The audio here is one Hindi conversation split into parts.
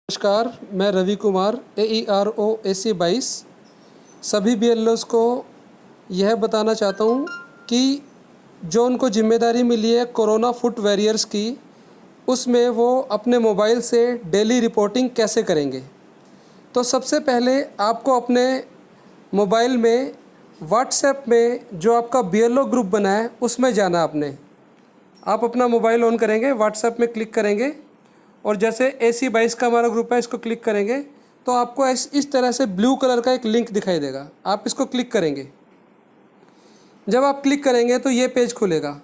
नमस्कार, मैं रवि कुमार AERO AC 22 सभी BLOs को यह बताना चाहता हूँ कि जो उनको जिम्मेदारी मिली है कोरोना फुट वॉरियर्स की, उसमें वो अपने मोबाइल से डेली रिपोर्टिंग कैसे करेंगे। तो सबसे पहले आपको अपने मोबाइल में व्हाट्सएप में जो आपका BLO ग्रुप बना है उसमें जाना। आप अपना मोबाइल ऑन करेंगे, व्हाट्सएप में क्लिक करेंगे और जैसे AC 22 का हमारा ग्रुप है, इसको क्लिक करेंगे तो आपको इस तरह से ब्लू कलर का एक लिंक दिखाई देगा। आप इसको क्लिक करेंगे। जब आप क्लिक करेंगे तो ये पेज खुलेगा।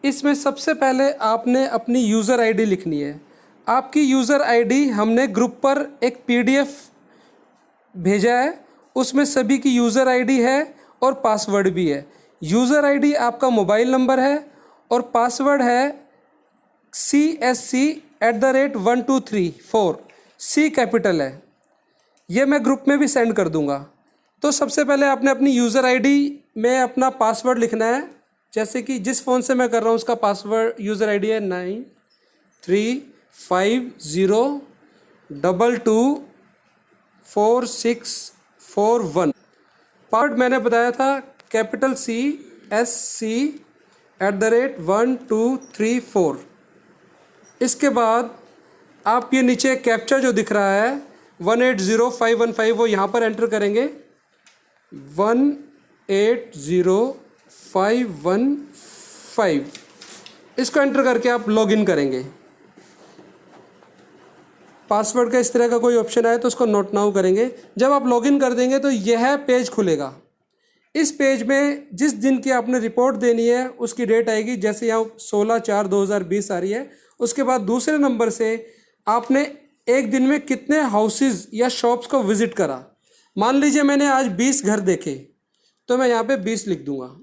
इसमें सबसे पहले आपने अपनी यूज़र आईडी लिखनी है। आपकी यूज़र आईडी हमने ग्रुप पर एक PDF भेजा है, उसमें सभी की यूज़र आईडी है और पासवर्ड भी है। यूज़र आईडी आपका मोबाइल नंबर है और पासवर्ड है CSC@1234। C कैपिटल है। ये मैं ग्रुप में भी सेंड कर दूंगा। तो सबसे पहले आपने अपनी यूज़र आईडी में अपना पासवर्ड लिखना है। जैसे कि जिस फ़ोन से मैं कर रहा हूँ उसका पासवर्ड यूज़र आईडी है 9350224641। पासवर्ड मैंने बताया था कैपिटल CSC@1234। इसके बाद आप ये नीचे कैप्चा जो दिख रहा है 180515 वो यहाँ पर एंटर करेंगे। 180515 इसको एंटर करके आप लॉगिन करेंगे। पासवर्ड का इस तरह का कोई ऑप्शन आए तो उसको नोट नाउ करेंगे। जब आप लॉगिन कर देंगे तो यह पेज खुलेगा। इस पेज में जिस दिन की आपने रिपोर्ट देनी है उसकी डेट आएगी। जैसे यहाँ 16/4/2020 आ रही है। उसके बाद दूसरे नंबर से आपने एक दिन में कितने हाउसेस या शॉप्स को विज़िट करा। मान लीजिए मैंने आज 20 घर देखे तो मैं यहाँ पे 20 लिख दूंगा।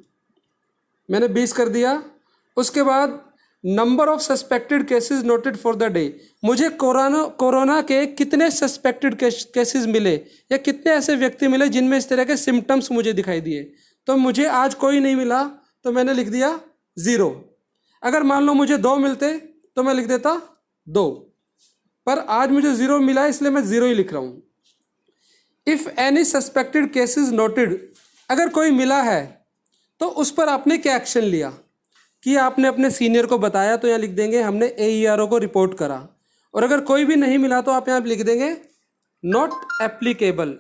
मैंने 20 कर दिया। उसके बाद number of suspected cases noted for the day. मुझे कोरोना के कितने सस्पेक्टेड केसेस मिले या कितने ऐसे व्यक्ति मिले जिनमें इस तरह के सिम्टम्स मुझे दिखाई दिए। तो मुझे आज कोई नहीं मिला तो मैंने लिख दिया 0। अगर मान लो मुझे 2 मिलते तो मैं लिख देता 2, पर आज मुझे 0 मिला इसलिए मैं 0 ही लिख रहा हूँ। If any suspected cases noted, अगर कोई मिला है तो उस पर आपने क्या एक्शन लिया कि आपने अपने सीनियर को बताया, तो यहाँ लिख देंगे हमने AERO को रिपोर्ट करा। और अगर कोई भी नहीं मिला तो आप यहाँ लिख देंगे नॉट एप्लीकेबल।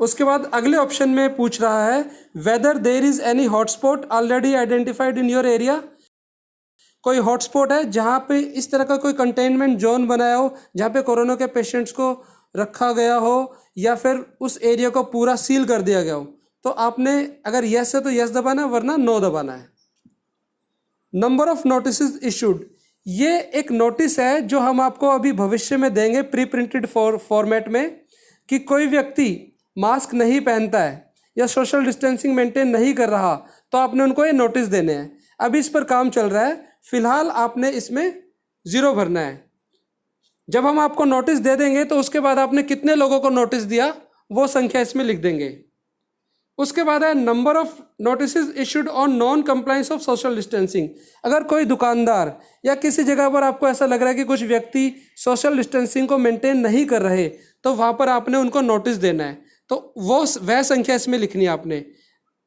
उसके बाद अगले ऑप्शन में पूछ रहा है whether there is any hotspot already identified in your area. कोई हॉटस्पॉट है जहाँ पे इस तरह का कोई कंटेनमेंट जोन बनाया हो जहाँ पे कोरोना के पेशेंट्स को रखा गया हो या फिर उस एरिया को पूरा सील कर दिया गया हो। तो आपने अगर यस है तो यस दबाना है, वरना नो दबाना है। नंबर ऑफ नोटिसेस इशूड, ये एक नोटिस है जो हम आपको अभी भविष्य में देंगे प्री प्रिंटेड फॉर्मेट में कि कोई व्यक्ति मास्क नहीं पहनता है या सोशल डिस्टेंसिंग मेंटेन नहीं कर रहा तो आपने उनको ये नोटिस देने हैं। अभी इस पर काम चल रहा है। फिलहाल आपने इसमें 0 भरना है। जब हम आपको नोटिस दे देंगे तो उसके बाद आपने कितने लोगों को नोटिस दिया वो संख्या इसमें लिख देंगे। उसके बाद है number of notices issued on non compliance of social distancing. अगर कोई दुकानदार या किसी जगह पर आपको ऐसा लग रहा है कि कुछ व्यक्ति सोशल डिस्टेंसिंग को मेंटेन नहीं कर रहे तो वहाँ पर आपने उनको नोटिस देना है। तो वह संख्या इसमें लिखनी है आपने।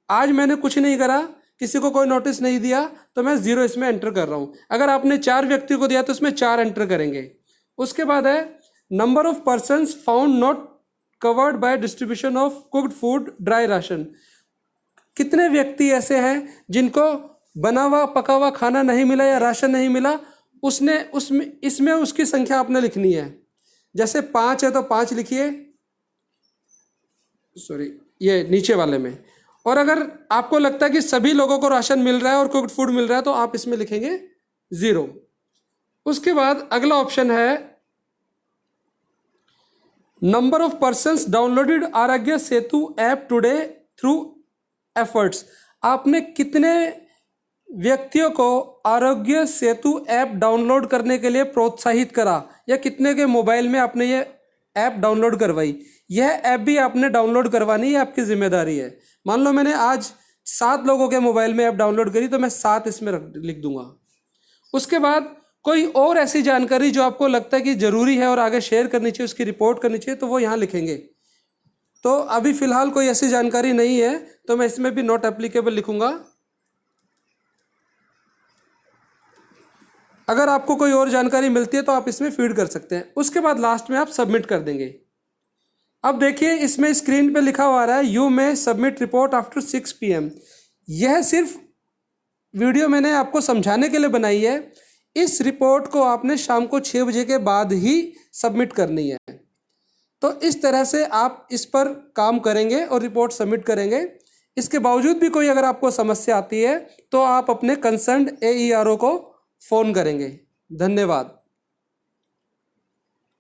आज मैंने कुछ नहीं करा, किसी को कोई नोटिस नहीं दिया तो मैं 0 इसमें एंटर कर रहा हूँ। अगर आपने 4 व्यक्ति को दिया तो इसमें 4 एंटर करेंगे। उसके बाद है number of persons found not covered by distribution of cooked food dry ration. कितने व्यक्ति ऐसे हैं जिनको बना हुआ पका हुआ खाना नहीं मिला या राशन नहीं मिला, इसमें उसकी संख्या आपने लिखनी है। जैसे 5 है तो 5 लिखिए, ये नीचे वाले में। और अगर आपको लगता है कि सभी लोगों को राशन मिल रहा है और कुक्ड फूड मिल रहा है तो आप इसमें लिखेंगे 0। उसके बाद अगला ऑप्शन है number of persons downloaded Aarogya Setu app today through efforts. आपने कितने व्यक्तियों को आरोग्य सेतु ऐप डाउनलोड करने के लिए प्रोत्साहित करा या कितने के मोबाइल में आपने ये ऐप डाउनलोड करवाई। यह ऐप भी आपने डाउनलोड करवानी है, आपकी जिम्मेदारी है। मान लो मैंने आज 7 लोगों के मोबाइल में ऐप डाउनलोड करी तो मैं 7 इसमें लिख दूंगा। उसके बाद कोई और ऐसी जानकारी जो आपको लगता है कि ज़रूरी है और आगे शेयर करनी चाहिए, उसकी रिपोर्ट करनी चाहिए, तो वो यहाँ लिखेंगे। तो अभी फ़िलहाल कोई ऐसी जानकारी नहीं है, तो मैं इसमें भी नॉट एप्लीकेबल लिखूँगा। अगर आपको कोई और जानकारी मिलती है तो आप इसमें फीड कर सकते हैं। उसके बाद लास्ट में आप सबमिट कर देंगे। अब देखिए इसमें स्क्रीन पे लिखा हुआ आ रहा है you may submit report after 6 PM। यह सिर्फ वीडियो मैंने आपको समझाने के लिए बनाई है। इस रिपोर्ट को आपने शाम को 6 बजे के बाद ही सबमिट करनी है। तो इस तरह से आप इस पर काम करेंगे और रिपोर्ट सबमिट करेंगे। इसके बावजूद भी कोई अगर आपको समस्या आती है तो आप अपने कंसर्न्ड AERO को फ़ोन करेंगे। धन्यवाद।